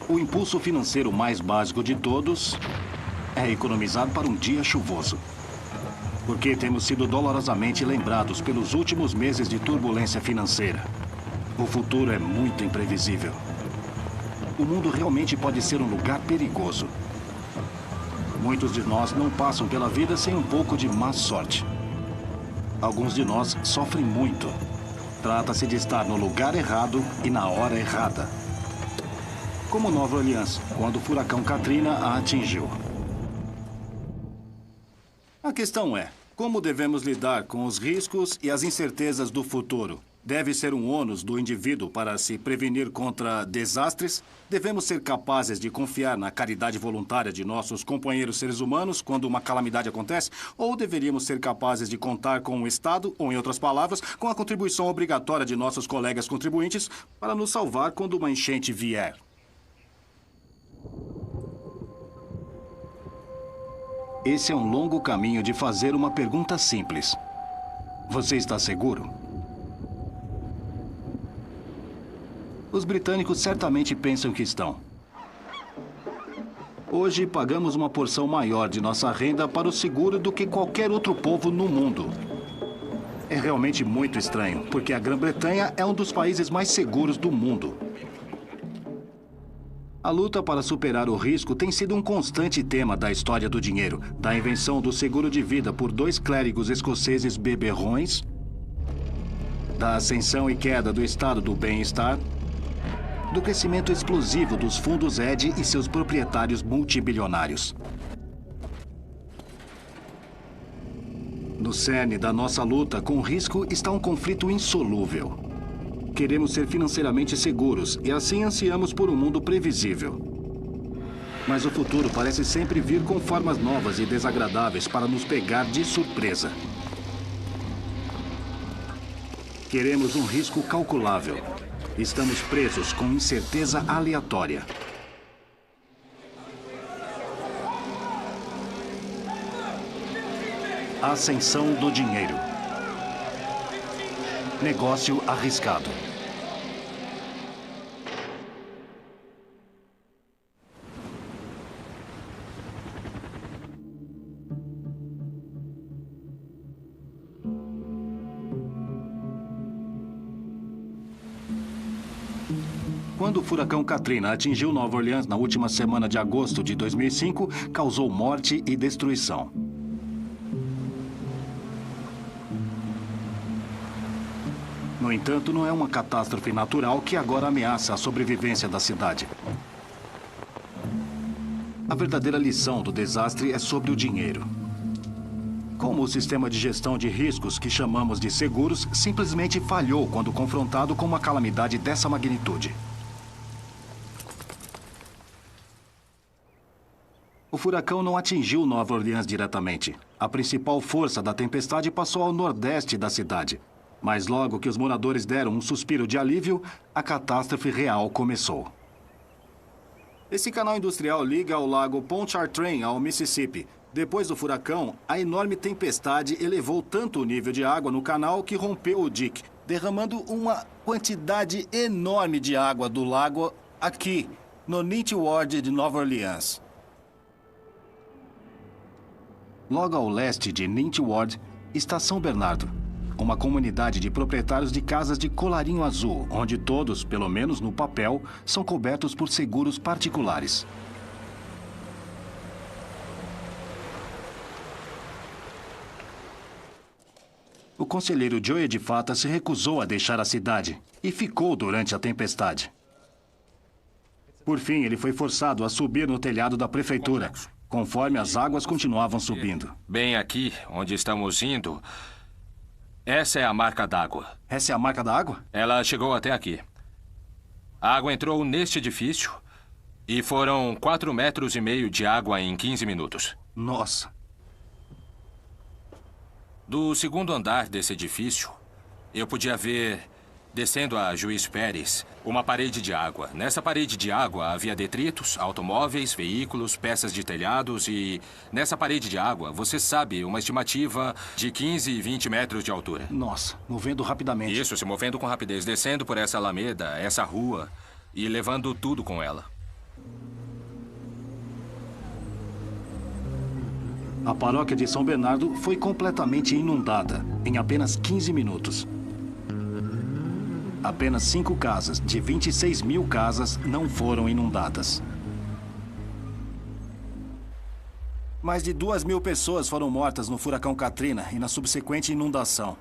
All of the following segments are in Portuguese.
O impulso financeiro mais básico de todos é economizar para um dia chuvoso. Porque temos sido dolorosamente lembrados pelos últimos meses de turbulência financeira. O futuro é muito imprevisível. O mundo realmente pode ser um lugar perigoso. Muitos de nós não passam pela vida sem um pouco de má sorte. Alguns de nós sofrem muito. Trata-se de estar no lugar errado e na hora errada. Como Nova Orleans, quando o furacão Katrina a atingiu. A questão é, como devemos lidar com os riscos e as incertezas do futuro? Deve ser um ônus do indivíduo para se prevenir contra desastres? Devemos ser capazes de confiar na caridade voluntária de nossos companheiros seres humanos quando uma calamidade acontece? Ou deveríamos ser capazes de contar com o Estado, ou em outras palavras, com a contribuição obrigatória de nossos colegas contribuintes para nos salvar quando uma enchente vier? Esse é um longo caminho de fazer uma pergunta simples. Você está seguro? Os britânicos certamente pensam que estão. Hoje, pagamos uma porção maior de nossa renda para o seguro do que qualquer outro povo no mundo. É realmente muito estranho, porque a Grã-Bretanha é um dos países mais seguros do mundo. A luta para superar o risco tem sido um constante tema da história do dinheiro, da invenção do seguro de vida por dois clérigos escoceses beberrões, da ascensão e queda do estado do bem-estar, do crescimento explosivo dos fundos hedge e seus proprietários multibilionários. No cerne da nossa luta com o risco está um conflito insolúvel. Queremos ser financeiramente seguros e assim ansiamos por um mundo previsível. Mas o futuro parece sempre vir com formas novas e desagradáveis para nos pegar de surpresa. Queremos um risco calculável. Estamos presos com incerteza aleatória. Ascensão do dinheiro. Negócio arriscado. Quando o furacão Katrina atingiu Nova Orleans na última semana de agosto de 2005, causou morte e destruição. No entanto, não é uma catástrofe natural que agora ameaça a sobrevivência da cidade. A verdadeira lição do desastre é sobre o dinheiro. Como o sistema de gestão de riscos que chamamos de seguros simplesmente falhou quando confrontado com uma calamidade dessa magnitude. O furacão não atingiu Nova Orleans diretamente. A principal força da tempestade passou ao nordeste da cidade. Mas logo que os moradores deram um suspiro de alívio, a catástrofe real começou. Esse canal industrial liga ao lago Pontchartrain ao Mississippi. Depois do furacão, a enorme tempestade elevou tanto o nível de água no canal que rompeu o dique, derramando uma quantidade enorme de água do lago aqui, no Ninth Ward de Nova Orleans. Logo ao leste de Ninth Ward está São Bernardo, uma comunidade de proprietários de casas de colarinho azul, onde todos, pelo menos no papel, são cobertos por seguros particulares. O conselheiro Joey de Fata se recusou a deixar a cidade e ficou durante a tempestade. Por fim, ele foi forçado a subir no telhado da prefeitura, conforme as águas continuavam subindo. Bem aqui, onde estamos indo, essa é a marca d'água. Essa é a marca da água? Ela chegou até aqui. A água entrou neste edifício e foram 4,5 metros de água em 15 minutos. Nossa! Do segundo andar desse edifício, eu podia ver, descendo a Juiz Pérez, uma parede de água. Nessa parede de água havia detritos, automóveis, veículos, peças de telhados e... Nessa parede de água, você sabe, uma estimativa de 15 e 20 metros de altura. Nossa, movendo rapidamente. Isso, se movendo com rapidez, descendo por essa alameda, essa rua e levando tudo com ela. A paróquia de São Bernardo foi completamente inundada em apenas 15 minutos. Apenas 5 casas de 26 mil casas não foram inundadas. Mais de 2.000 pessoas foram mortas no furacão Katrina e na subsequente inundação.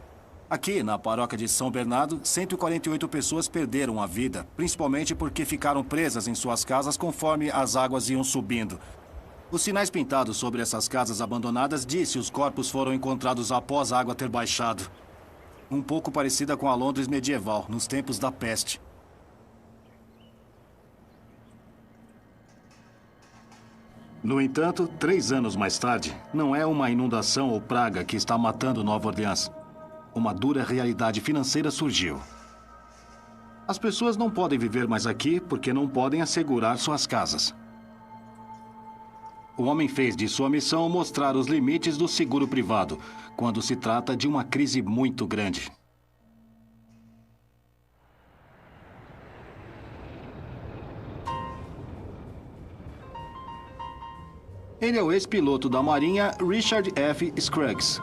Aqui, na paróquia de São Bernardo, 148 pessoas perderam a vida, principalmente porque ficaram presas em suas casas conforme as águas iam subindo. Os sinais pintados sobre essas casas abandonadas diz se os corpos foram encontrados após a água ter baixado. Um pouco parecida com a Londres medieval, nos tempos da peste. No entanto, 3 anos mais tarde, não é uma inundação ou praga que está matando Nova Orleans. Uma dura realidade financeira surgiu. As pessoas não podem viver mais aqui porque não podem assegurar suas casas. O homem fez de sua missão mostrar os limites do seguro privado, quando se trata de uma crise muito grande. Ele é o ex-piloto da Marinha Richard F. Scruggs,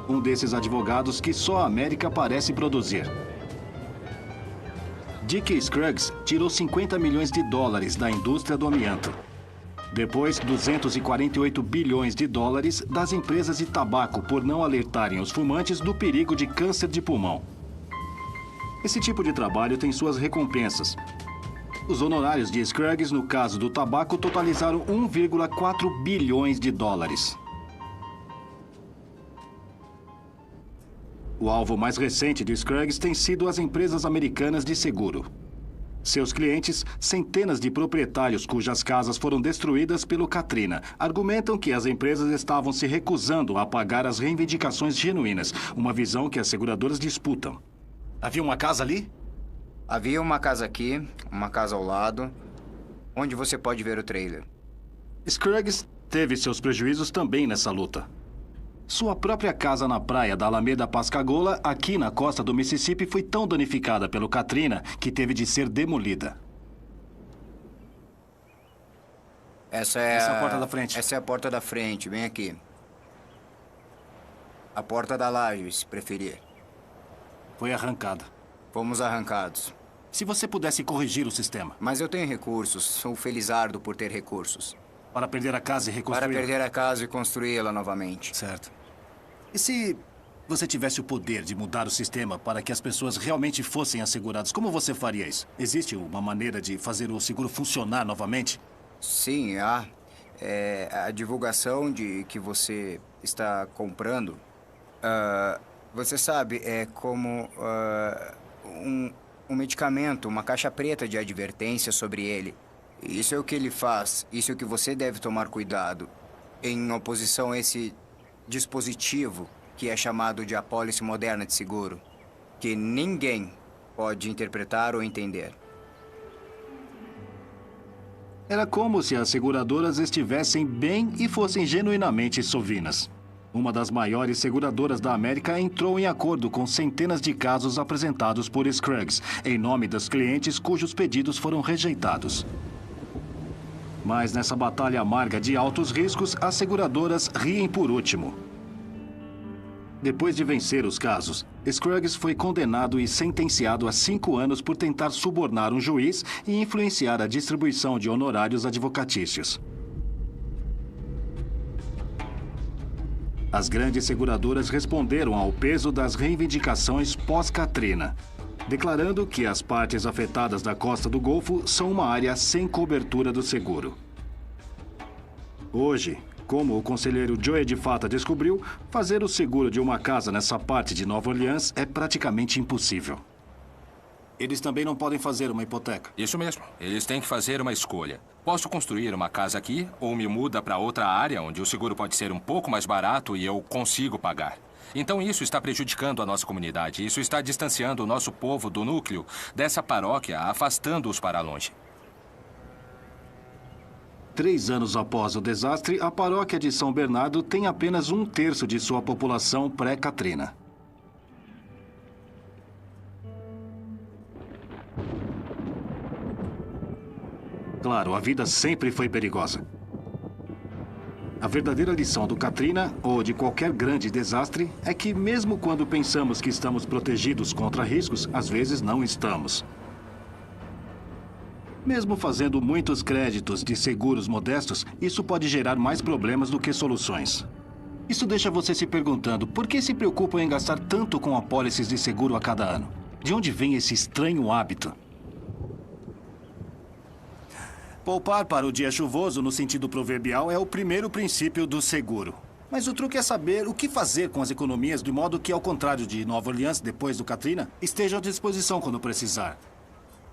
um desses advogados que só a América parece produzir. Dick Scruggs tirou 50 milhões de dólares da indústria do amianto. Depois, 248 bilhões de dólares das empresas de tabaco por não alertarem os fumantes do perigo de câncer de pulmão. Esse tipo de trabalho tem suas recompensas. Os honorários de Scruggs, no caso do tabaco, totalizaram 1,4 bilhões de dólares. O alvo mais recente de Scruggs tem sido as empresas americanas de seguro. Seus clientes, centenas de proprietários cujas casas foram destruídas pelo Katrina, argumentam que as empresas estavam se recusando a pagar as reivindicações genuínas, uma visão que as seguradoras disputam. Havia uma casa ali? Havia uma casa aqui, uma casa ao lado, onde você pode ver o trailer. Scruggs teve seus prejuízos também nessa luta. Sua própria casa na praia da Alameda Pascagoula, aqui na costa do Mississippi, foi tão danificada pelo Katrina que teve de ser demolida. Essa é a porta da frente. Essa é a porta da frente, bem aqui. A porta da laje, se preferir. Foi arrancada. Fomos arrancados. Se você pudesse corrigir o sistema. Mas eu tenho recursos. Sou felizardo por ter recursos. Para perder a casa e reconstruí-la? Para perder a casa e construí-la novamente. Certo. E se você tivesse o poder de mudar o sistema para que as pessoas realmente fossem asseguradas, como você faria isso? Existe uma maneira de fazer o seguro funcionar novamente? Sim, há. A divulgação de que você está comprando, você sabe, é como um medicamento, uma caixa preta de advertência sobre ele. Isso é o que ele faz, isso é o que você deve tomar cuidado, em oposição a esse dispositivo que é chamado de apólice moderna de seguro, que ninguém pode interpretar ou entender. Era como se as seguradoras estivessem bem e fossem genuinamente sovinas. Uma das maiores seguradoras da América entrou em acordo com centenas de casos apresentados por Scruggs, em nome dos clientes cujos pedidos foram rejeitados. Mas nessa batalha amarga de altos riscos, as seguradoras riem por último. Depois de vencer os casos, Scruggs foi condenado e sentenciado a 5 anos por tentar subornar um juiz e influenciar a distribuição de honorários advocatícios. As grandes seguradoras responderam ao peso das reivindicações pós-Katrina, declarando que as partes afetadas da costa do Golfo são uma área sem cobertura do seguro. Hoje, como o conselheiro Joe de Fata descobriu, fazer o seguro de uma casa nessa parte de Nova Orleans é praticamente impossível. Eles também não podem fazer uma hipoteca. Isso mesmo. Eles têm que fazer uma escolha. Posso construir uma casa aqui ou me muda para outra área onde o seguro pode ser um pouco mais barato e eu consigo pagar. Então isso está prejudicando a nossa comunidade. Isso está distanciando o nosso povo do núcleo dessa paróquia, afastando-os para longe. 3 anos após o desastre, a paróquia de São Bernardo tem apenas 1/3 de sua população pré-Katrina. Claro, a vida sempre foi perigosa. A verdadeira lição do Katrina, ou de qualquer grande desastre, é que mesmo quando pensamos que estamos protegidos contra riscos, às vezes não estamos. Mesmo fazendo muitos créditos de seguros modestos, isso pode gerar mais problemas do que soluções. Isso deixa você se perguntando por que se preocupam em gastar tanto com apólices de seguro a cada ano? De onde vem esse estranho hábito? Poupar para o dia chuvoso, no sentido proverbial, é o primeiro princípio do seguro. Mas o truque é saber o que fazer com as economias de modo que, ao contrário de Nova Orleans depois do Katrina, estejam à disposição quando precisar.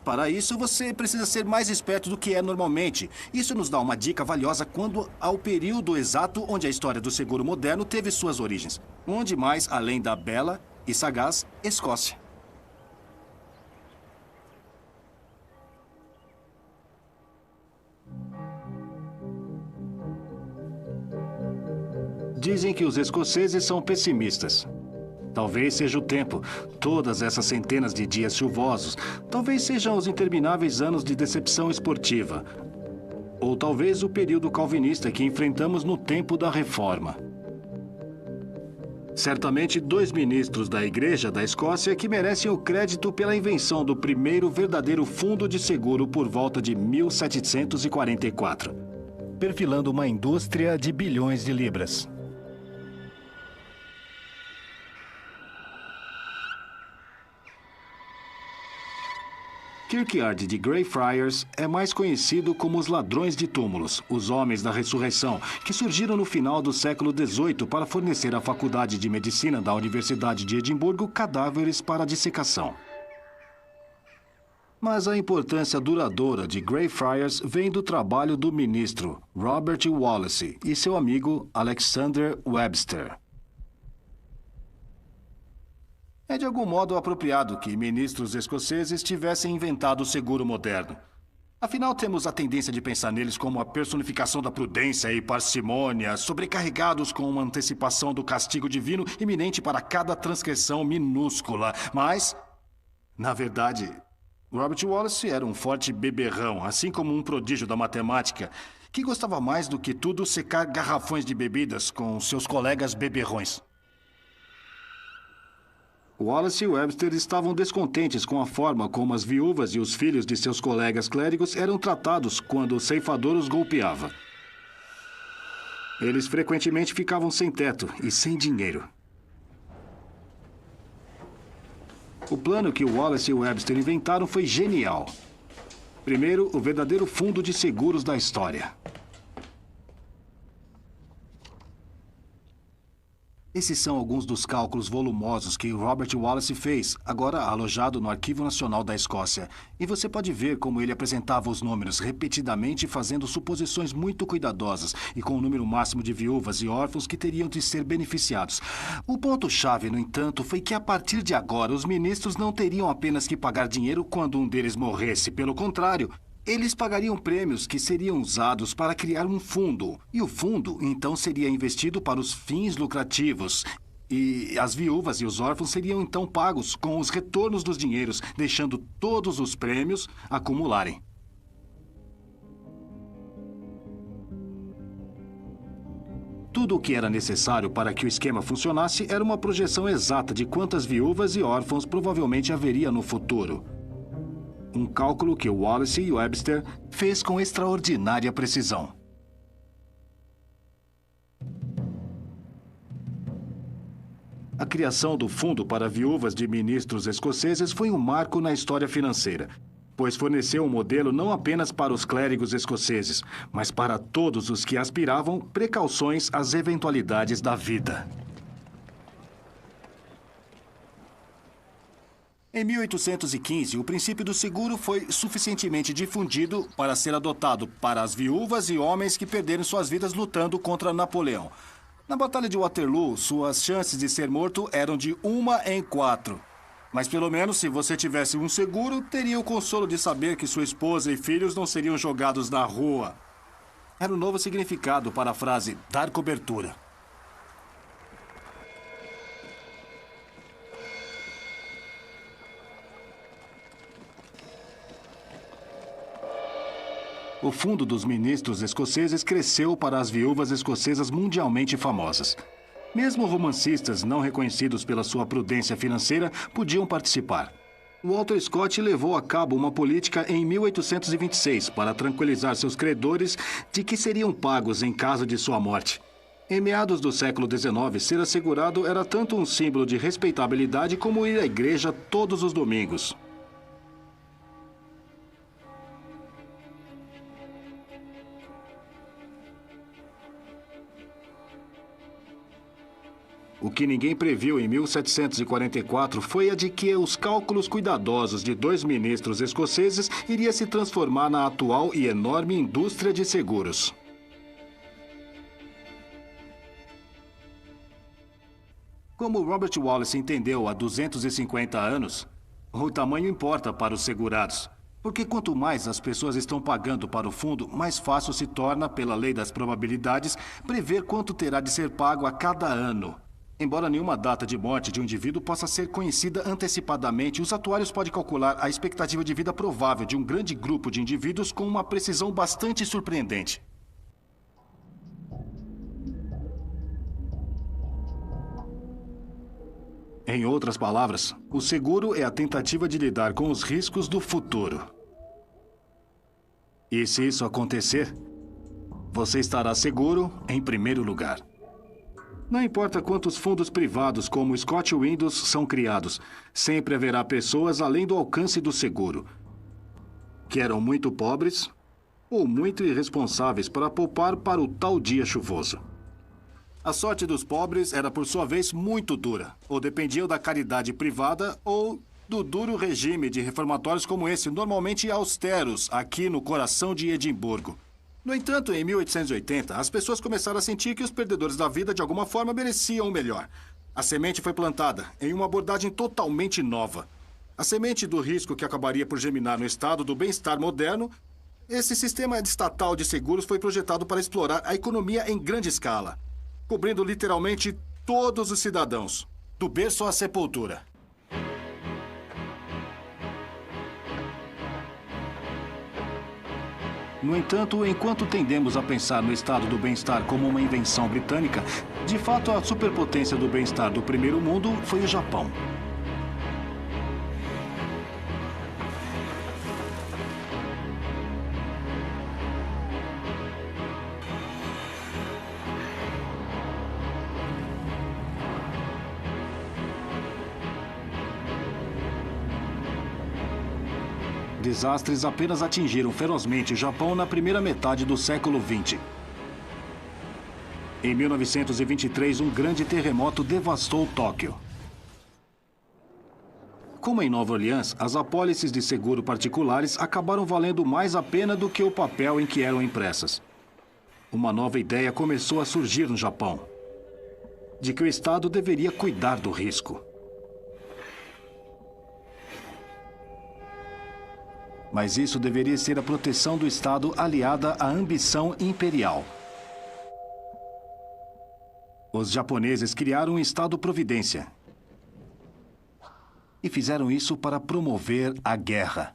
Para isso, você precisa ser mais esperto do que é normalmente. Isso nos dá uma dica valiosa quando ao período exato onde a história do seguro moderno teve suas origens. Onde mais, além da bela e sagaz Escócia. Dizem que os escoceses são pessimistas. Talvez seja o tempo, todas essas centenas de dias chuvosos. Talvez sejam os intermináveis anos de decepção esportiva. Ou talvez o período calvinista que enfrentamos no tempo da Reforma. Certamente 2 ministros da Igreja da Escócia que merecem o crédito pela invenção do primeiro verdadeiro fundo de seguro por volta de 1744, perfilando uma indústria de bilhões de libras. Kirkyard de Greyfriars é mais conhecido como os ladrões de túmulos, os homens da ressurreição, que surgiram no final do século XVIII para fornecer à Faculdade de Medicina da Universidade de Edimburgo cadáveres para dissecação. Mas a importância duradoura de Greyfriars vem do trabalho do ministro Robert Wallis e seu amigo Alexander Webster. É de algum modo apropriado que ministros escoceses tivessem inventado o seguro moderno. Afinal, temos a tendência de pensar neles como a personificação da prudência e parcimônia, sobrecarregados com uma antecipação do castigo divino iminente para cada transgressão minúscula. Mas, na verdade, Robert Wallis era um forte beberrão, assim como um prodígio da matemática, que gostava mais do que tudo secar garrafões de bebidas com seus colegas beberrões. Wallace e Webster estavam descontentes com a forma como as viúvas e os filhos de seus colegas clérigos eram tratados quando o ceifador os golpeava. Eles frequentemente ficavam sem teto e sem dinheiro. O plano que Wallace e Webster inventaram foi genial. Primeiro, o verdadeiro fundo de seguros da história. Esses são alguns dos cálculos volumosos que Robert Wallis fez, agora alojado no Arquivo Nacional da Escócia. E você pode ver como ele apresentava os números repetidamente, fazendo suposições muito cuidadosas e com o número máximo de viúvas e órfãos que teriam de ser beneficiados. O ponto-chave, no entanto, foi que a partir de agora os ministros não teriam apenas que pagar dinheiro quando um deles morresse. Pelo contrário, eles pagariam prêmios que seriam usados para criar um fundo. E o fundo, então, seria investido para os fins lucrativos. E as viúvas e os órfãos seriam, então, pagos com os retornos dos dinheiros, deixando todos os prêmios acumularem. Tudo o que era necessário para que o esquema funcionasse era uma projeção exata de quantas viúvas e órfãos provavelmente haveria no futuro. Um cálculo que Wallace e Webster fez com extraordinária precisão. A criação do Fundo para Viúvas de Ministros Escoceses foi um marco na história financeira, pois forneceu um modelo não apenas para os clérigos escoceses, mas para todos os que aspiravam precauções às eventualidades da vida. Em 1815, o princípio do seguro foi suficientemente difundido para ser adotado para as viúvas e homens que perderam suas vidas lutando contra Napoleão. Na Batalha de Waterloo, suas chances de ser morto eram de 1 em 4. Mas pelo menos, se você tivesse um seguro, teria o consolo de saber que sua esposa e filhos não seriam jogados na rua. Era o novo significado para a frase dar cobertura. o fundo dos ministros escoceses cresceu para as viúvas escocesas mundialmente famosas. Mesmo romancistas não reconhecidos pela sua prudência financeira podiam participar. Walter Scott levou a cabo uma política em 1826 para tranquilizar seus credores de que seriam pagos em caso de sua morte. Em meados do século XIX, ser assegurado era tanto um símbolo de respeitabilidade como ir à igreja todos os domingos. O que ninguém previu em 1744 foi a de que os cálculos cuidadosos de 2 ministros escoceses iria se transformar na atual e enorme indústria de seguros. Como Robert Wallace entendeu há 250 anos, o tamanho importa para os segurados. Porque quanto mais as pessoas estão pagando para o fundo, mais fácil se torna, pela lei das probabilidades, prever quanto terá de ser pago a cada ano. Embora nenhuma data de morte de um indivíduo possa ser conhecida antecipadamente, os atuários podem calcular a expectativa de vida provável de um grande grupo de indivíduos com uma precisão bastante surpreendente. Em outras palavras, o seguro é a tentativa de lidar com os riscos do futuro. E se isso acontecer, você estará seguro em primeiro lugar. Não importa quantos fundos privados como o Scott Windows são criados, sempre haverá pessoas além do alcance do seguro, que eram muito pobres ou muito irresponsáveis para poupar para o tal dia chuvoso. A sorte dos pobres era, por sua vez, muito dura, ou dependiam da caridade privada ou do duro regime de reformatórios como esse, normalmente austeros, aqui no coração de Edimburgo. No entanto, em 1880, as pessoas começaram a sentir que os perdedores da vida, de alguma forma, mereciam o melhor. A semente foi plantada em uma abordagem totalmente nova. A semente do risco que acabaria por germinar no estado do bem-estar moderno. Esse sistema estatal de seguros foi projetado para explorar a economia em grande escala, cobrindo literalmente todos os cidadãos, do berço à sepultura. No entanto, enquanto tendemos a pensar no estado do bem-estar como uma invenção britânica, de fato a superpotência do bem-estar do primeiro mundo foi o Japão. Desastres apenas atingiram ferozmente o Japão na primeira metade do século XX. Em 1923, um grande terremoto devastou Tóquio. Como em Nova Orleans, as apólices de seguro particulares acabaram valendo mais a pena do que o papel em que eram impressas. Uma nova ideia começou a surgir no Japão, de que o Estado deveria cuidar do risco. Mas isso deveria ser a proteção do Estado aliada à ambição imperial. Os japoneses criaram um Estado-providência. E fizeram isso para promover a guerra.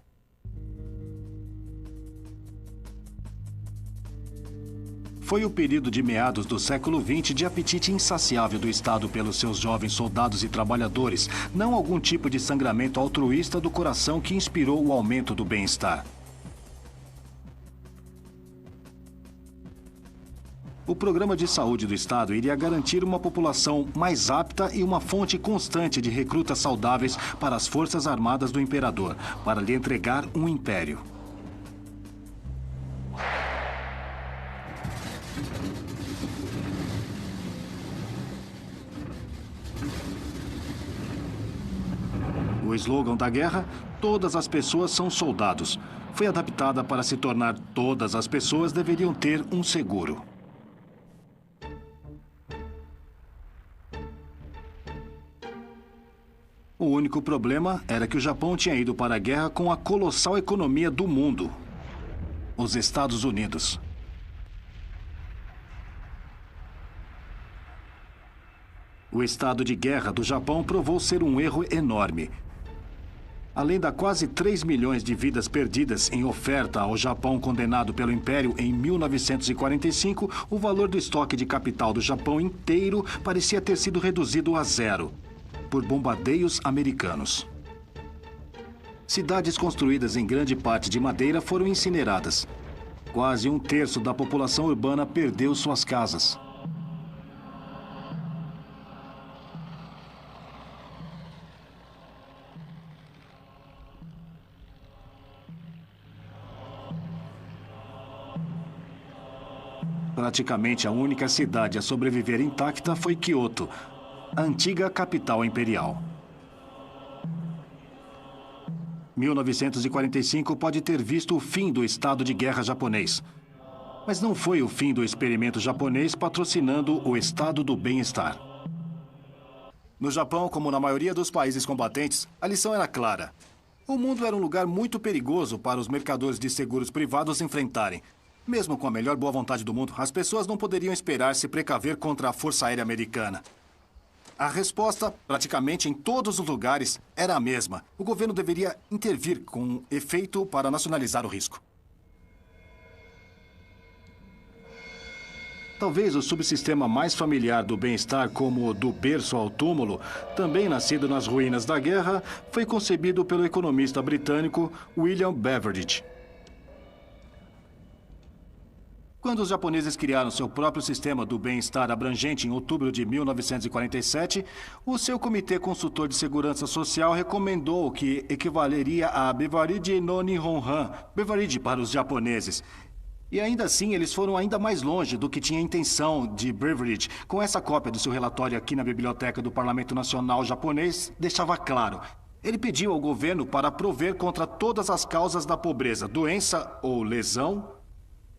Foi o período de meados do século XX de apetite insaciável do Estado pelos seus jovens soldados e trabalhadores, não algum tipo de sangramento altruísta do coração que inspirou o aumento do bem-estar. O programa de saúde do Estado iria garantir uma população mais apta e uma fonte constante de recrutas saudáveis para as forças armadas do imperador, para lhe entregar um império. O slogan da guerra, "Todas as pessoas são soldados", foi adaptada para se tornar "Todas as pessoas deveriam ter um seguro". O único problema era que o Japão tinha ido para a guerra com a colossal economia do mundo, os Estados Unidos. O estado de guerra do Japão provou ser um erro enorme. Além da quase 3 milhões de vidas perdidas em oferta ao Japão condenado pelo Império em 1945, o valor do estoque de capital do Japão inteiro parecia ter sido reduzido a zero por bombardeios americanos. Cidades construídas em grande parte de madeira foram incineradas. Quase um terço da população urbana perdeu suas casas. Praticamente a única cidade a sobreviver intacta foi Kyoto, a antiga capital imperial. 1945 pode ter visto o fim do estado de guerra japonês. Mas não foi o fim do experimento japonês patrocinando o estado do bem-estar. No Japão, como na maioria dos países combatentes, a lição era clara. O mundo era um lugar muito perigoso para os mercadores de seguros privados enfrentarem. Mesmo com a melhor boa vontade do mundo, as pessoas não poderiam esperar se precaver contra a Força Aérea Americana. A resposta, praticamente em todos os lugares, era a mesma. O governo deveria intervir com efeito para nacionalizar o risco. Talvez o subsistema mais familiar do bem-estar, como o do berço ao túmulo, também nascido nas ruínas da guerra, foi concebido pelo economista britânico William Beveridge. Quando os japoneses criaram seu próprio sistema do bem-estar abrangente em outubro de 1947, o seu Comitê Consultor de Segurança Social recomendou o que equivaleria a Bevaride no Nihonhan, Bevaride para os japoneses. E ainda assim, eles foram ainda mais longe do que tinha a intenção de Beveridge. Com essa cópia do seu relatório aqui na biblioteca do Parlamento Nacional Japonês, deixava claro. Ele pediu ao governo para prover contra todas as causas da pobreza, doença ou lesão,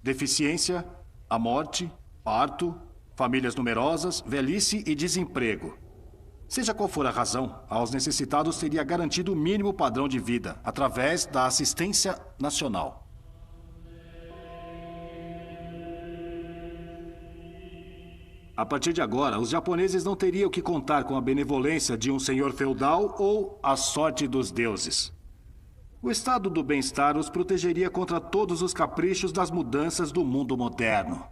deficiência, a morte, parto, famílias numerosas, velhice e desemprego. Seja qual for a razão, aos necessitados seria garantido o mínimo padrão de vida, através da assistência nacional. A partir de agora, os japoneses não teriam que contar com a benevolência de um senhor feudal ou a sorte dos deuses. O estado do bem-estar os protegeria contra todos os caprichos das mudanças do mundo moderno.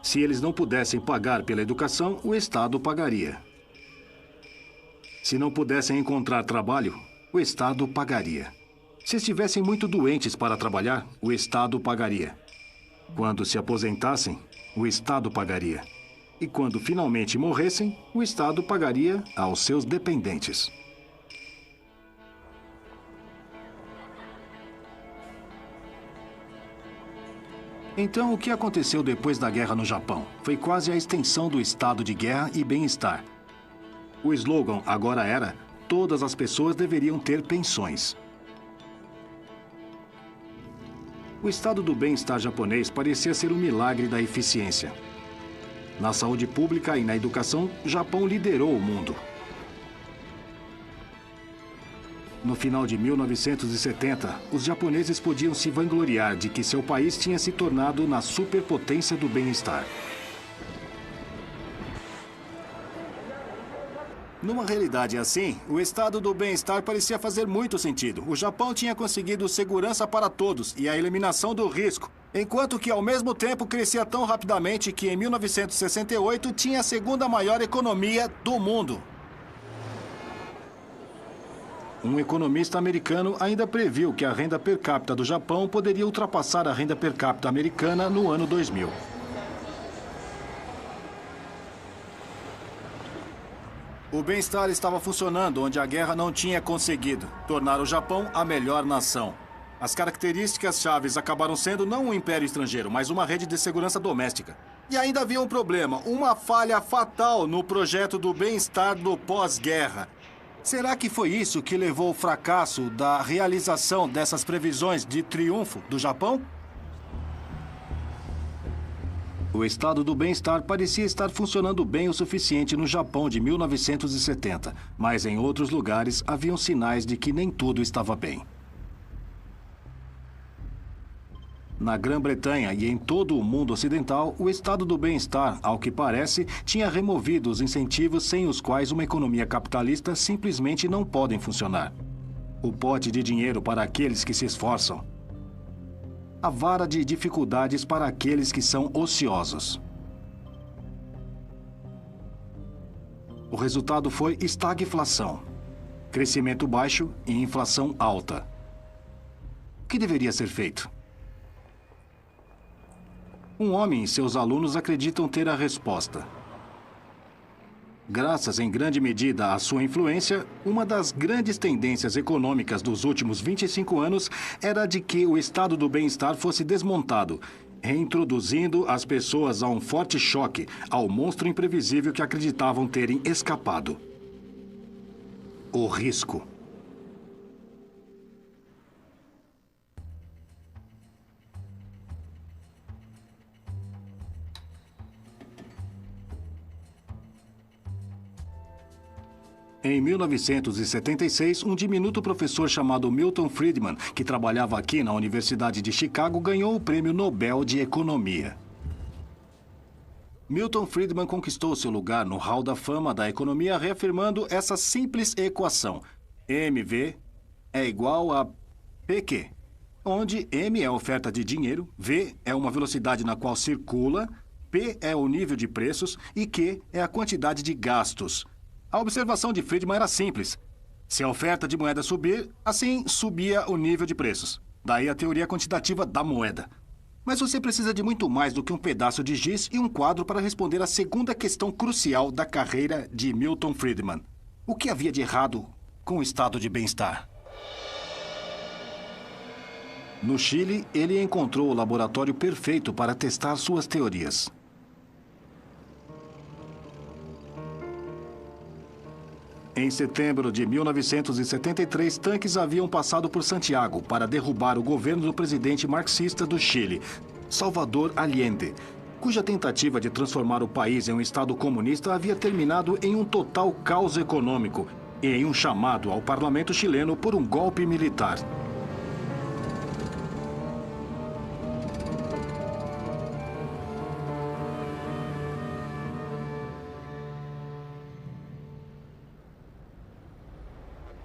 Se eles não pudessem pagar pela educação, o Estado pagaria. Se não pudessem encontrar trabalho, o Estado pagaria. Se estivessem muito doentes para trabalhar, o Estado pagaria. Quando se aposentassem, o Estado pagaria. E quando finalmente morressem, o Estado pagaria aos seus dependentes. Então, o que aconteceu depois da guerra no Japão? Foi quase a extensão do estado de guerra e bem-estar. O slogan agora era: todas as pessoas deveriam ter pensões. O estado do bem-estar japonês parecia ser um milagre da eficiência. Na saúde pública e na educação, o Japão liderou o mundo. No final de 1970, os japoneses podiam se vangloriar de que seu país tinha se tornado na superpotência do bem-estar. Numa realidade assim, o estado do bem-estar parecia fazer muito sentido. O Japão tinha conseguido segurança para todos e a eliminação do risco, enquanto que, ao mesmo tempo, crescia tão rapidamente que, em 1968, tinha a segunda maior economia do mundo. Um economista americano ainda previu que a renda per capita do Japão poderia ultrapassar a renda per capita americana no ano 2000. O bem-estar estava funcionando onde a guerra não tinha conseguido tornar o Japão a melhor nação. As características chaves acabaram sendo não um império estrangeiro, mas uma rede de segurança doméstica. E ainda havia um problema, uma falha fatal no projeto do bem-estar do pós-guerra. Será que foi isso que levou ao fracasso da realização dessas previsões de triunfo do Japão? O estado do bem-estar parecia estar funcionando bem o suficiente no Japão de 1970, mas em outros lugares haviam sinais de que nem tudo estava bem. Na Grã-Bretanha e em todo o mundo ocidental, o estado do bem-estar, ao que parece, tinha removido os incentivos sem os quais uma economia capitalista simplesmente não pode funcionar. O pote de dinheiro para aqueles que se esforçam. A vara de dificuldades para aqueles que são ociosos. O resultado foi estagflação, crescimento baixo e inflação alta. O que deveria ser feito? Um homem e seus alunos acreditam ter a resposta. Graças em grande medida à sua influência, uma das grandes tendências econômicas dos últimos 25 anos era de que o estado do bem-estar fosse desmontado, reintroduzindo as pessoas a um forte choque, ao monstro imprevisível que acreditavam terem escapado. O risco. Em 1976, um diminuto professor chamado Milton Friedman, que trabalhava aqui na Universidade de Chicago, ganhou o Prêmio Nobel de Economia. Milton Friedman conquistou seu lugar no Hall da Fama da Economia reafirmando essa simples equação. MV é igual a PQ, onde M é a oferta de dinheiro, V é uma velocidade na qual circula, P é o nível de preços e Q é a quantidade de gastos. A observação de Friedman era simples. Se a oferta de moeda subir, assim subia o nível de preços. Daí a teoria quantitativa da moeda. Mas você precisa de muito mais do que um pedaço de giz e um quadro para responder à segunda questão crucial da carreira de Milton Friedman. O que havia de errado com o estado de bem-estar? No Chile, ele encontrou o laboratório perfeito para testar suas teorias. Em setembro de 1973, tanques haviam passado por Santiago para derrubar o governo do presidente marxista do Chile, Salvador Allende, cuja tentativa de transformar o país em um estado comunista havia terminado em um total caos econômico e em um chamado ao parlamento chileno por um golpe militar.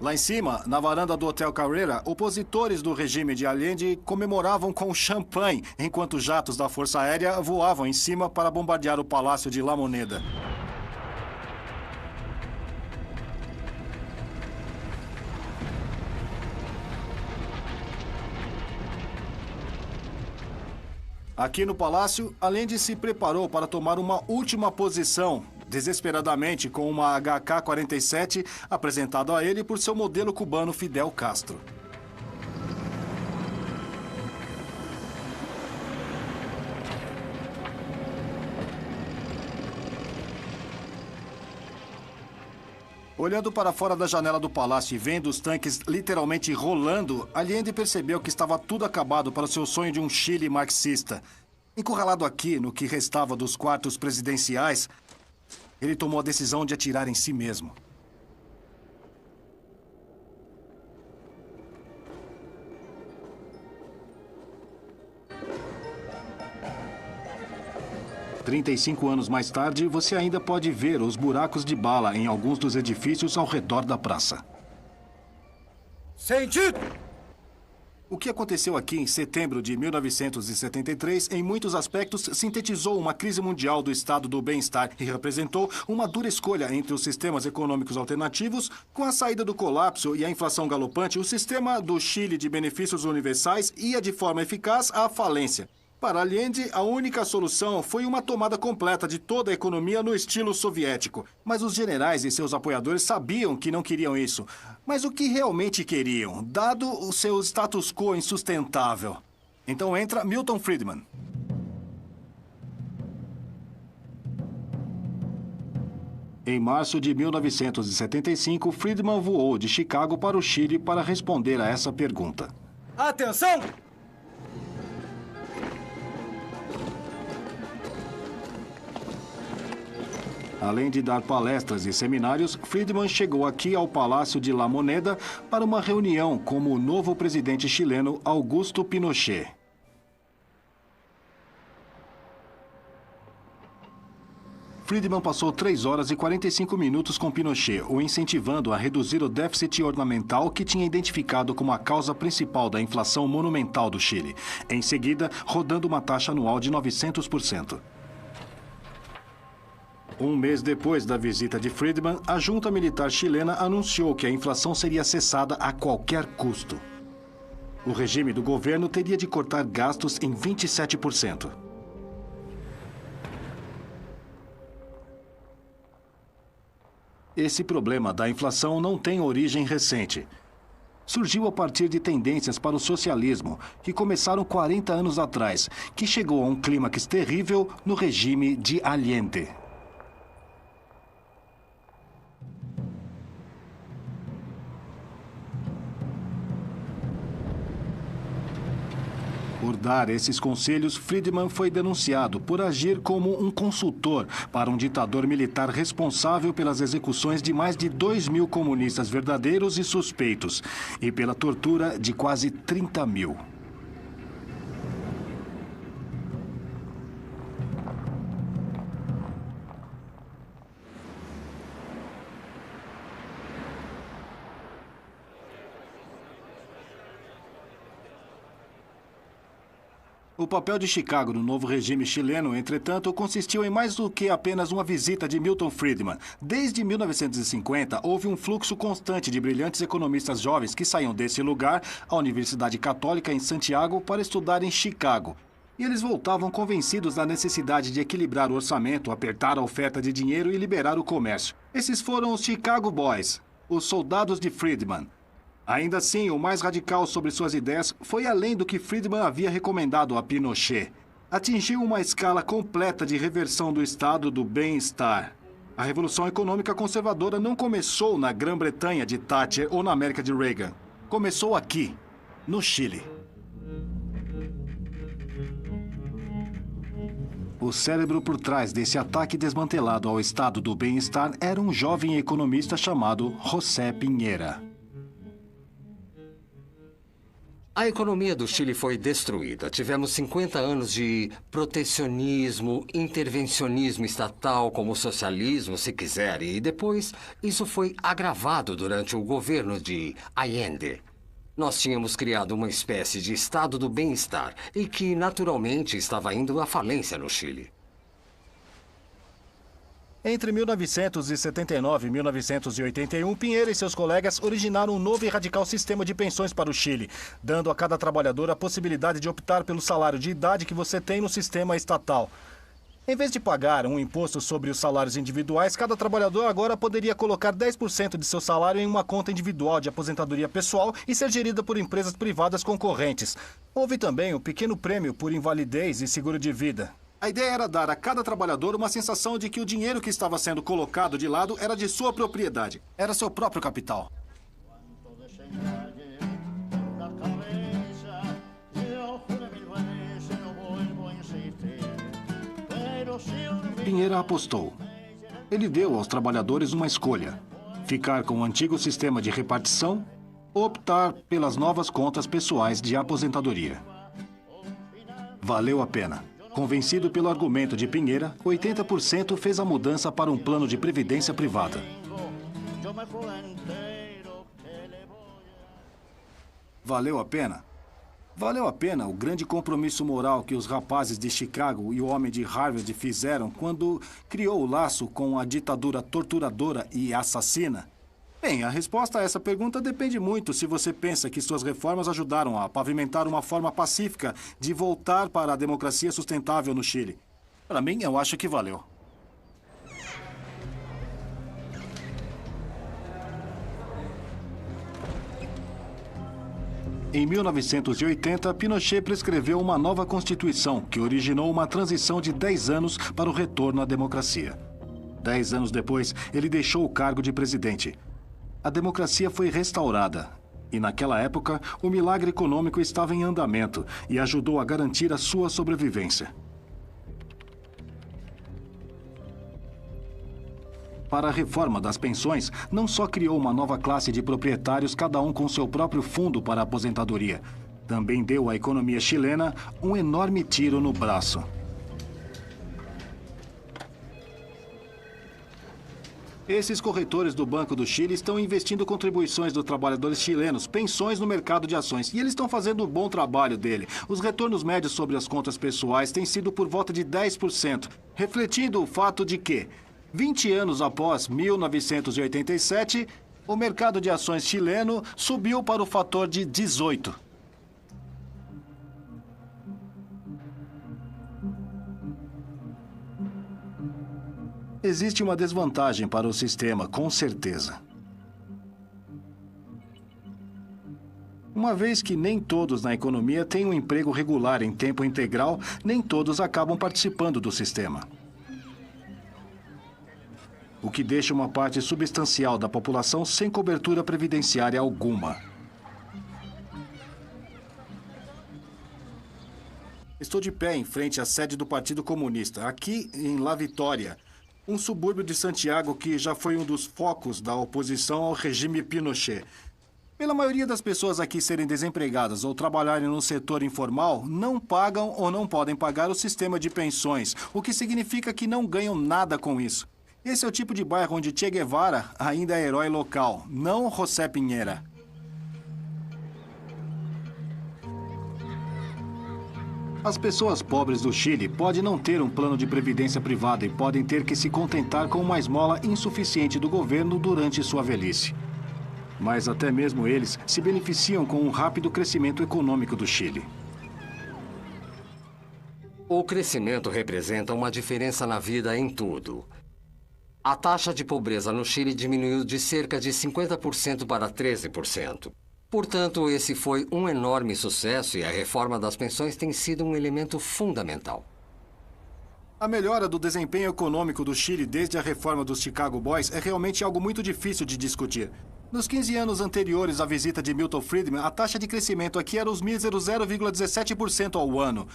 Lá em cima, na varanda do Hotel Carrera, opositores do regime de Allende comemoravam com champanhe, enquanto jatos da Força Aérea voavam em cima para bombardear o Palácio de La Moneda. Aqui no palácio, Allende se preparou para tomar uma última posição, desesperadamente com uma HK-47 apresentada a ele por seu modelo cubano Fidel Castro. Olhando para fora da janela do palácio e vendo os tanques literalmente rolando, Allende percebeu que estava tudo acabado para o seu sonho de um Chile marxista. Encurralado aqui, no que restava dos quartos presidenciais, ele tomou a decisão de atirar em si mesmo. "35 anos mais tarde, você ainda pode ver os buracos de bala em alguns dos edifícios ao redor da praça. Sentido! O que aconteceu aqui em setembro de 1973, em muitos aspectos, sintetizou uma crise mundial do estado do bem-estar e representou uma dura escolha entre os sistemas econômicos alternativos. Com a saída do colapso e a inflação galopante, o sistema do Chile de benefícios universais ia de forma eficaz à falência. Para Allende, a única solução foi uma tomada completa de toda a economia no estilo soviético. Mas os generais e seus apoiadores sabiam que não queriam isso. Mas o que realmente queriam, dado o seu status quo insustentável? Então entra Milton Friedman. Em março de 1975, Friedman voou de Chicago para o Chile para responder a essa pergunta. Atenção! Além de dar palestras e seminários, Friedman chegou aqui ao Palácio de La Moneda para uma reunião com o novo presidente chileno Augusto Pinochet. Friedman passou 3 horas e 45 minutos com Pinochet, o incentivando a reduzir o déficit orçamental que tinha identificado como a causa principal da inflação monumental do Chile. Em seguida, rodando uma taxa anual de 900%. Um mês depois da visita de Friedman, a junta militar chilena anunciou que a inflação seria cessada a qualquer custo. O regime do governo teria de cortar gastos em 27%. Esse problema da inflação não tem origem recente. Surgiu a partir de tendências para o socialismo, que começaram 40 anos atrás, que chegou a um clímax terrível no regime de Allende. Por dar esses conselhos, Friedman foi denunciado por agir como um consultor para um ditador militar responsável pelas execuções de mais de 2.000 comunistas verdadeiros e suspeitos e pela tortura de quase 30.000. O papel de Chicago no novo regime chileno, entretanto, consistiu em mais do que apenas uma visita de Milton Friedman. Desde 1950, houve um fluxo constante de brilhantes economistas jovens que saíam desse lugar, a Universidade Católica em Santiago, para estudar em Chicago. E eles voltavam convencidos da necessidade de equilibrar o orçamento, apertar a oferta de dinheiro e liberar o comércio. Esses foram os Chicago Boys, os soldados de Friedman. Ainda assim, o mais radical sobre suas ideias foi além do que Friedman havia recomendado a Pinochet. Atingiu uma escala completa de reversão do estado do bem-estar. A Revolução Econômica Conservadora não começou na Grã-Bretanha de Thatcher ou na América de Reagan. Começou aqui, no Chile. O cérebro por trás desse ataque desmantelado ao estado do bem-estar era um jovem economista chamado José Piñera. A economia do Chile foi destruída. Tivemos 50 anos de protecionismo, intervencionismo estatal, como socialismo, se quiser. E depois, isso foi agravado durante o governo de Allende. Nós tínhamos criado uma espécie de estado do bem-estar e que, naturalmente, estava indo à falência no Chile. Entre 1979 e 1981, Pinheira e seus colegas originaram um novo e radical sistema de pensões para o Chile, dando a cada trabalhador a possibilidade de optar pelo salário de idade que você tem no sistema estatal. Em vez de pagar um imposto sobre os salários individuais, cada trabalhador agora poderia colocar 10% de seu salário em uma conta individual de aposentadoria pessoal e ser gerida por empresas privadas concorrentes. Houve também um pequeno prêmio por invalidez e seguro de vida. A ideia era dar a cada trabalhador uma sensação de que o dinheiro que estava sendo colocado de lado era de sua propriedade. Era seu próprio capital. Pinheira apostou. Ele deu aos trabalhadores uma escolha: ficar com o antigo sistema de repartição ou optar pelas novas contas pessoais de aposentadoria. Valeu a pena. Convencido pelo argumento de Pinheira, 80% fez a mudança para um plano de previdência privada. Valeu a pena? Valeu a pena o grande compromisso moral que os rapazes de Chicago e o homem de Harvard fizeram quando criou o laço com a ditadura torturadora e assassina? Bem, a resposta a essa pergunta depende muito se você pensa que suas reformas ajudaram a pavimentar uma forma pacífica de voltar para a democracia sustentável no Chile. Para mim, eu acho que valeu. Em 1980, Pinochet prescreveu uma nova Constituição que originou uma transição de 10 anos para o retorno à democracia. 10 anos depois, ele deixou o cargo de presidente. A democracia foi restaurada. E naquela época, o milagre econômico estava em andamento e ajudou a garantir a sua sobrevivência. Para a reforma das pensões, não só criou uma nova classe de proprietários, cada um com seu próprio fundo para a aposentadoria, também deu à economia chilena um enorme tiro no braço. Esses corretores do Banco do Chile estão investindo contribuições dos trabalhadores chilenos, pensões no mercado de ações. E eles estão fazendo um bom trabalho dele. Os retornos médios sobre as contas pessoais têm sido por volta de 10%, refletindo o fato de que, 20 anos após 1987, o mercado de ações chileno subiu para o fator de 18. Existe uma desvantagem para o sistema, com certeza. Uma vez que nem todos na economia têm um emprego regular em tempo integral, nem todos acabam participando do sistema. O que deixa uma parte substancial da população sem cobertura previdenciária alguma. Estou de pé em frente à sede do Partido Comunista, aqui em La Vitória, um subúrbio de Santiago que já foi um dos focos da oposição ao regime Pinochet. Pela maioria das pessoas aqui serem desempregadas ou trabalharem no setor informal, não pagam ou não podem pagar o sistema de pensões, o que significa que não ganham nada com isso. Esse é o tipo de bairro onde Che Guevara ainda é herói local, não José Pinheira. As pessoas pobres do Chile podem não ter um plano de previdência privada e podem ter que se contentar com uma esmola insuficiente do governo durante sua velhice. Mas até mesmo eles se beneficiam com um rápido crescimento econômico do Chile. O crescimento representa uma diferença na vida em tudo. A taxa de pobreza no Chile diminuiu de cerca de 50% para 13%. Portanto, esse foi um enorme sucesso e a reforma das pensões tem sido um elemento fundamental. A melhora do desempenho econômico do Chile desde a reforma dos Chicago Boys é realmente algo muito difícil de discutir. Nos 15 anos anteriores à visita de Milton Friedman, a taxa de crescimento aqui era os míseros 0,17% ao ano.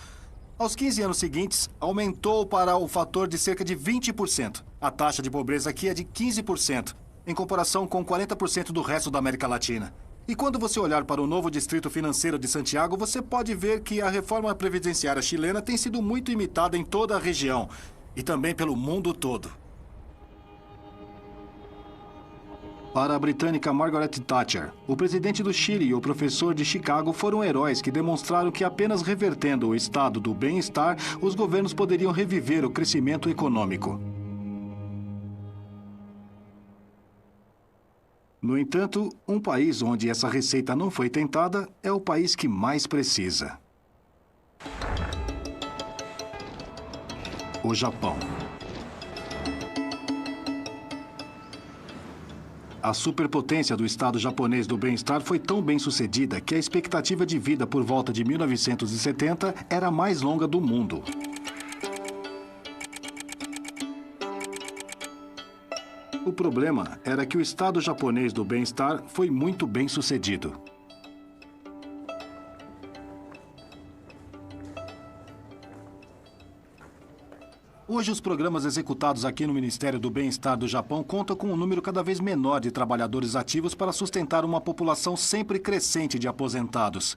Aos 15 anos seguintes, aumentou para o fator de cerca de 20%. A taxa de pobreza aqui é de 15%, em comparação com 40% do resto da América Latina. E quando você olhar para o novo Distrito Financeiro de Santiago, você pode ver que a reforma previdenciária chilena tem sido muito imitada em toda a região e também pelo mundo todo. Para a britânica Margaret Thatcher, o presidente do Chile e o professor de Chicago foram heróis que demonstraram que apenas revertendo o estado do bem-estar, os governos poderiam reviver o crescimento econômico. No entanto, um país onde essa receita não foi tentada é o país que mais precisa. O Japão. A superpotência do Estado japonês do bem-estar foi tão bem sucedida que a expectativa de vida por volta de 1970 era a mais longa do mundo. O problema era que o Estado japonês do bem-estar foi muito bem sucedido. Hoje, os programas executados aqui no Ministério do Bem-Estar do Japão contam com um número cada vez menor de trabalhadores ativos para sustentar uma população sempre crescente de aposentados.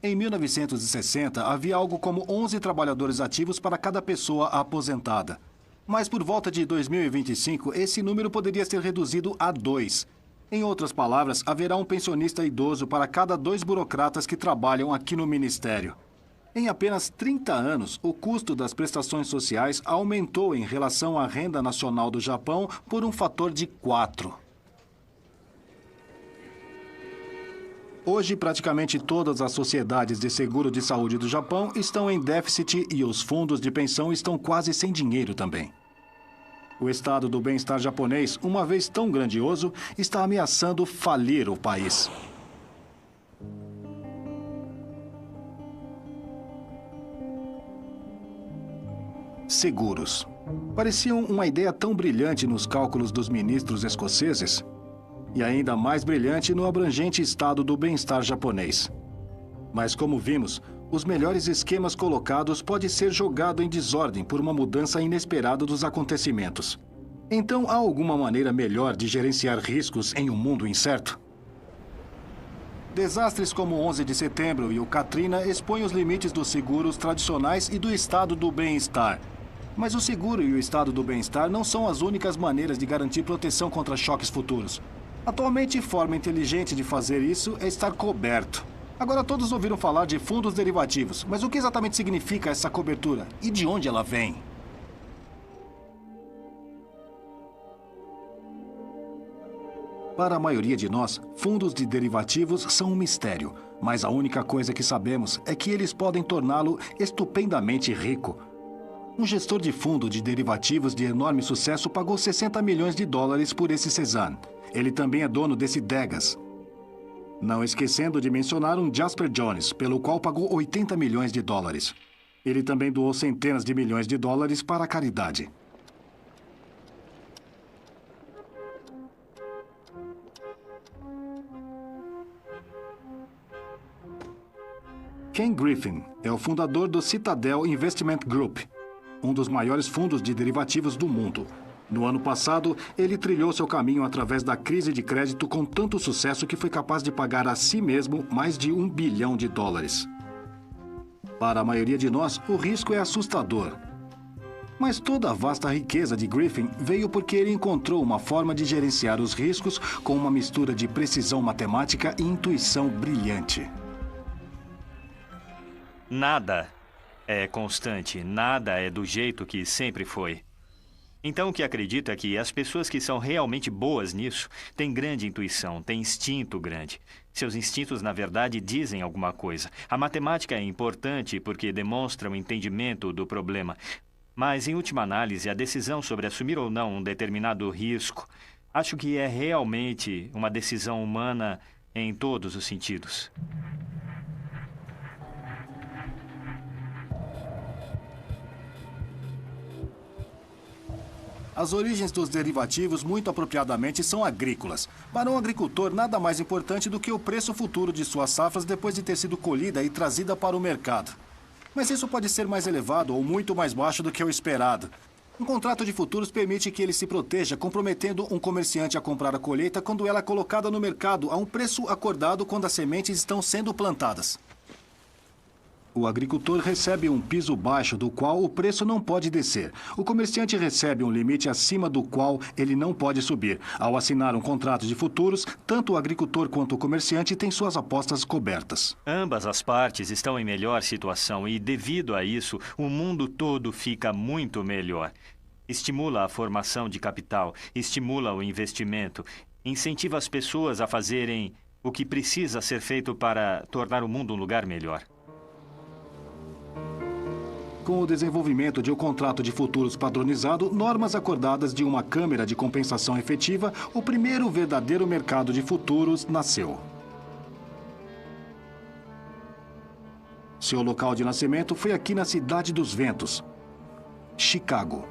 Em 1960, havia algo como 11 trabalhadores ativos para cada pessoa aposentada. Mas por volta de 2025, esse número poderia ser reduzido a 2. Em outras palavras, haverá um pensionista idoso para cada 2 burocratas que trabalham aqui no Ministério. Em apenas 30 anos, o custo das prestações sociais aumentou em relação à renda nacional do Japão por um fator de 4. Hoje, praticamente todas as sociedades de seguro de saúde do Japão estão em déficit e os fundos de pensão estão quase sem dinheiro também. O estado do bem-estar japonês, uma vez tão grandioso, está ameaçando falir o país. Seguros. Pareciam uma ideia tão brilhante nos cálculos dos ministros escoceses, e ainda mais brilhante no abrangente estado do bem-estar japonês. Mas, como vimos, os melhores esquemas colocados podem ser jogados em desordem por uma mudança inesperada dos acontecimentos. Então, há alguma maneira melhor de gerenciar riscos em um mundo incerto? Desastres como o 11 de setembro e o Katrina expõem os limites dos seguros tradicionais e do estado do bem-estar. Mas o seguro e o estado do bem-estar não são as únicas maneiras de garantir proteção contra choques futuros. Atualmente, forma inteligente de fazer isso é estar coberto. Agora todos ouviram falar de fundos derivativos, mas o que exatamente significa essa cobertura? E de onde ela vem? Para a maioria de nós, fundos de derivativos são um mistério, mas a única coisa que sabemos é que eles podem torná-lo estupendamente rico. Um gestor de fundo de derivativos de enorme sucesso pagou 60 milhões de dólares por esse Cezanne. Ele também é dono desse Degas. Não esquecendo de mencionar um Jasper Jones, pelo qual pagou 80 milhões de dólares. Ele também doou centenas de milhões de dólares para a caridade. Ken Griffin é o fundador do Citadel Investment Group, um dos maiores fundos de derivativos do mundo. No ano passado, ele trilhou seu caminho através da crise de crédito com tanto sucesso que foi capaz de pagar a si mesmo mais de $1 bilhão. Para a maioria de nós, o risco é assustador. Mas toda a vasta riqueza de Griffin veio porque ele encontrou uma forma de gerenciar os riscos com uma mistura de precisão matemática e intuição brilhante. Nada é constante, nada é do jeito que sempre foi. Então, o que acredito é que as pessoas que são realmente boas nisso têm grande intuição, têm instinto grande. Seus instintos, na verdade, dizem alguma coisa. A matemática é importante porque demonstra o entendimento do problema. Mas, em última análise, a decisão sobre assumir ou não um determinado risco, acho que é realmente uma decisão humana em todos os sentidos. As origens dos derivativos, muito apropriadamente, são agrícolas. Para um agricultor, nada mais importante do que o preço futuro de suas safras depois de ter sido colhida e trazida para o mercado. Mas isso pode ser mais elevado ou muito mais baixo do que o esperado. Um contrato de futuros permite que ele se proteja, comprometendo um comerciante a comprar a colheita quando ela é colocada no mercado a um preço acordado quando as sementes estão sendo plantadas. O agricultor recebe um piso baixo do qual o preço não pode descer. O comerciante recebe um limite acima do qual ele não pode subir. Ao assinar um contrato de futuros, tanto o agricultor quanto o comerciante têm suas apostas cobertas. Ambas as partes estão em melhor situação e, devido a isso, o mundo todo fica muito melhor. Estimula a formação de capital, estimula o investimento, incentiva as pessoas a fazerem o que precisa ser feito para tornar o mundo um lugar melhor. Com o desenvolvimento de um contrato de futuros padronizado, normas acordadas de uma câmara de compensação efetiva, o primeiro verdadeiro mercado de futuros nasceu. Seu local de nascimento foi aqui na Cidade dos Ventos, Chicago.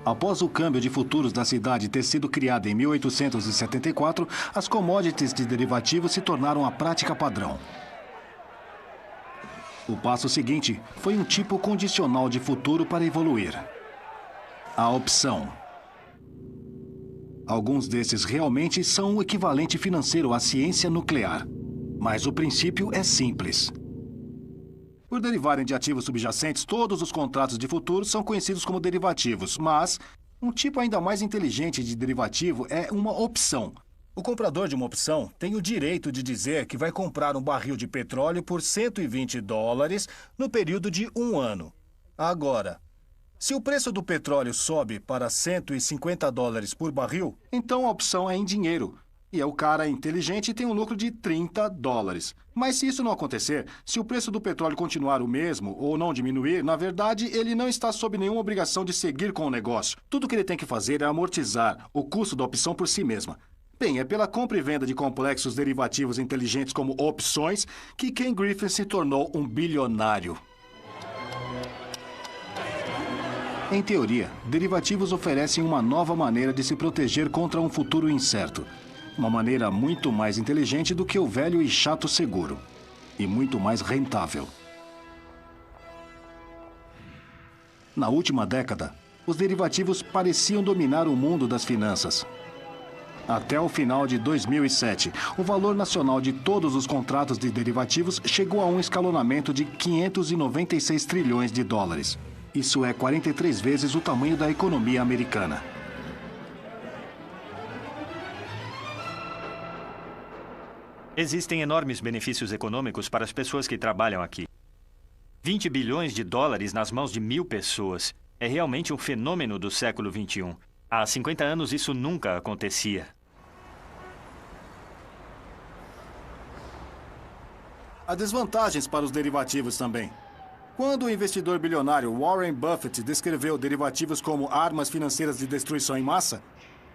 Após o câmbio de futuros da cidade ter sido criado em 1874, as commodities de derivativos se tornaram a prática padrão. O passo seguinte foi um tipo condicional de futuro para evoluir. A opção. Alguns desses realmente são o equivalente financeiro à ciência nuclear. Mas o princípio é simples. Por derivarem de ativos subjacentes, todos os contratos de futuros são conhecidos como derivativos, mas um tipo ainda mais inteligente de derivativo é uma opção. O comprador de uma opção tem o direito de dizer que vai comprar um barril de petróleo por $120 no período de 1 ano. Agora, se o preço do petróleo sobe para $150 por barril, então a opção é em dinheiro. E o cara inteligente tem um lucro de $30. Mas se isso não acontecer, se o preço do petróleo continuar o mesmo ou não diminuir, na verdade, ele não está sob nenhuma obrigação de seguir com o negócio. Tudo que ele tem que fazer é amortizar o custo da opção por si mesma. Bem, é pela compra e venda de complexos derivativos inteligentes como opções que Ken Griffin se tornou um bilionário. Em teoria, derivativos oferecem uma nova maneira de se proteger contra um futuro incerto. Uma maneira muito mais inteligente do que o velho e chato seguro. E muito mais rentável. Na última década, os derivativos pareciam dominar o mundo das finanças. Até o final de 2007, o valor nacional de todos os contratos de derivativos chegou a um escalonamento de 596 trilhões de dólares. Isso é 43 vezes o tamanho da economia americana. Existem enormes benefícios econômicos para as pessoas que trabalham aqui. 20 bilhões de dólares nas mãos de 1.000 pessoas. É realmente um fenômeno do século XXI. Há 50 anos isso nunca acontecia. Há desvantagens para os derivativos também. Quando o investidor bilionário Warren Buffett descreveu derivativos como armas financeiras de destruição em massa,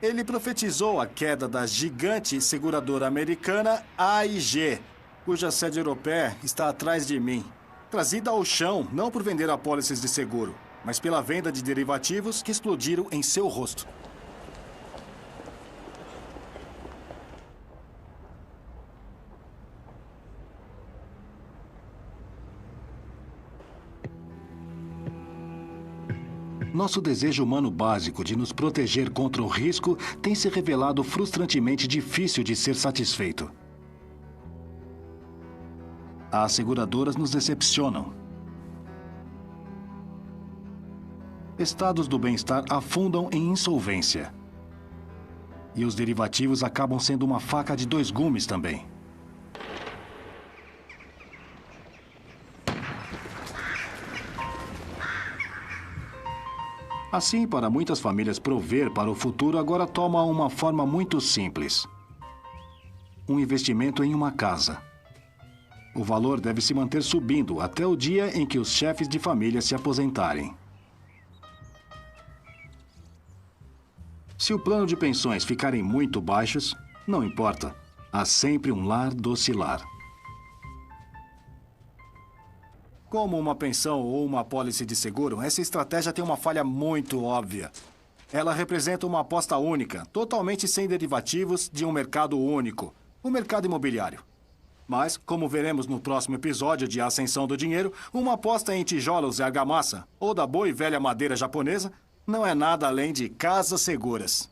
ele profetizou a queda da gigante seguradora americana AIG, cuja sede europeia está atrás de mim. Trazida ao chão não por vender apólices de seguro, mas pela venda de derivativos que explodiram em seu rosto. Nosso desejo humano básico de nos proteger contra o risco tem se revelado frustrantemente difícil de ser satisfeito. As seguradoras nos decepcionam. Estados do bem-estar afundam em insolvência. E os derivativos acabam sendo uma faca de dois gumes também. Assim, para muitas famílias, prover para o futuro agora toma uma forma muito simples. Um investimento em uma casa. O valor deve se manter subindo até o dia em que os chefes de família se aposentarem. Se o plano de pensões ficarem muito baixos, não importa. Há sempre um lar docilar. Como uma pensão ou uma apólice de seguro, essa estratégia tem uma falha muito óbvia. Ela representa uma aposta única, totalmente sem derivativos, de um mercado único, o mercado imobiliário. Mas, como veremos no próximo episódio de Ascensão do Dinheiro, uma aposta em tijolos e argamassa, ou da boa e velha madeira japonesa, não é nada além de casas seguras.